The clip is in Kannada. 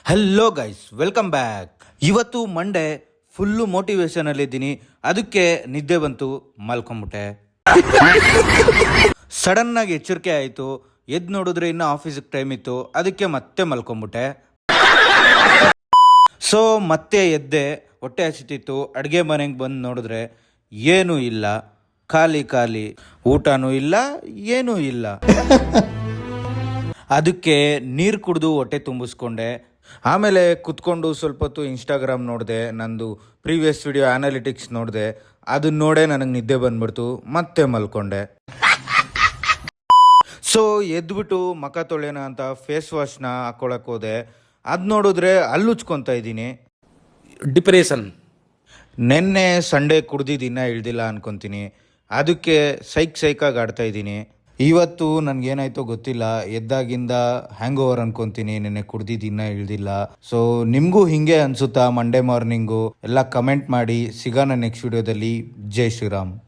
Hello guys, welcome back. ಇವತ್ತು ಮಂಡೇ, ಫುಲ್ಲು ಮೋಟಿವೇಶನಲ್ಲಿದ್ದೀನಿ. ಅದಕ್ಕೆ ನಿದ್ದೆ ಬಂತು, ಮಲ್ಕೊಂಬಿಟ್ಟೆ. ಸಡನ್ನಾಗಿ ಎಚ್ಚರಿಕೆ ಆಯಿತು. ಎದ್ದು ನೋಡಿದ್ರೆ ಇನ್ನೂ ಆಫೀಸಿಗೆ ಟೈಮ್ ಇತ್ತು. ಅದಕ್ಕೆ ಮತ್ತೆ ಮಲ್ಕೊಂಬಿಟ್ಟೆ. ಸೊ ಮತ್ತೆ ಎದ್ದೆ, ಹೊಟ್ಟೆ ಹಸಿತಿತ್ತು. ಅಡುಗೆ ಮನೆಗೆ ಬಂದು ನೋಡಿದ್ರೆ ಏನೂ ಇಲ್ಲ, ಖಾಲಿ ಖಾಲಿ. ಊಟನೂ ಇಲ್ಲ, ಏನೂ ಇಲ್ಲ. ಅದಕ್ಕೆ ನೀರು ಕುಡಿದು ಹೊಟ್ಟೆ ತುಂಬಿಸ್ಕೊಂಡೆ. ಆಮೇಲೆ ಕುತ್ಕೊಂಡು ಸ್ವಲ್ಪ ಹೊತ್ತು ಇನ್ಸ್ಟಾಗ್ರಾಮ್ ನೋಡಿದೆ. ನಂದು ಪ್ರೀವಿಯಸ್ ವಿಡಿಯೋ ಆನಾಲಿಟಿಕ್ಸ್ ನೋಡಿದೆ. ಅದನ್ನ ನೋಡೇ ನನಗೆ ನಿದ್ದೆ ಬಂದ್ಬಿಡ್ತು. ಮತ್ತೆ ಮಲ್ಕೊಂಡೆ. ಸೊ ಎದ್ಬಿಟ್ಟು ಮುಖ ತೊಳೆಯೋಣ ಅಂತ ಫೇಸ್ ವಾಶ್ನ ಹಾಕ್ಕೊಳಕ್ಕೆ ಹೋದೆ. ಅದು ನೋಡಿದ್ರೆ ಅಲ್ಲುಚ್ಕೊತಾ ಇದ್ದೀನಿ. ಡಿಪ್ರೆಷನ್. ನೆನ್ನೆ ಸಂಡೇ ಕುಡ್ದಿದ್ದು ಇಳ್ದಿಲ್ಲ ಅನ್ಕೊತೀನಿ. ಅದಕ್ಕೆ ಸೈಕಾಗಿ ಆಡ್ತಾ ಇದ್ದೀನಿ. ಇವತ್ತು ನನಗೇನಾಯ್ತೋ ಗೊತ್ತಿಲ್ಲ, ಎದ್ದಾಗಿಂದ ಹ್ಯಾಂಗ್ ಓವರ್ ಅನ್ಕೊಂತೀನಿ. ನೆನ್ನೆ ಕುಡ್ದಿದ್ದು ಇಳ್ದಿಲ್ಲ. ಸೊ ನಿಮಗೂ ಹಿಂಗೆ ಅನ್ಸುತ್ತಾ ಮಂಡೇ ಮಾರ್ನಿಂಗು? ಎಲ್ಲ ಕಮೆಂಟ್ ಮಾಡಿ. ಸಿಗೋಣ ನೆಕ್ಸ್ಟ್ ವಿಡಿಯೋದಲ್ಲಿ. ಜೈ ಶ್ರೀರಾಮ್.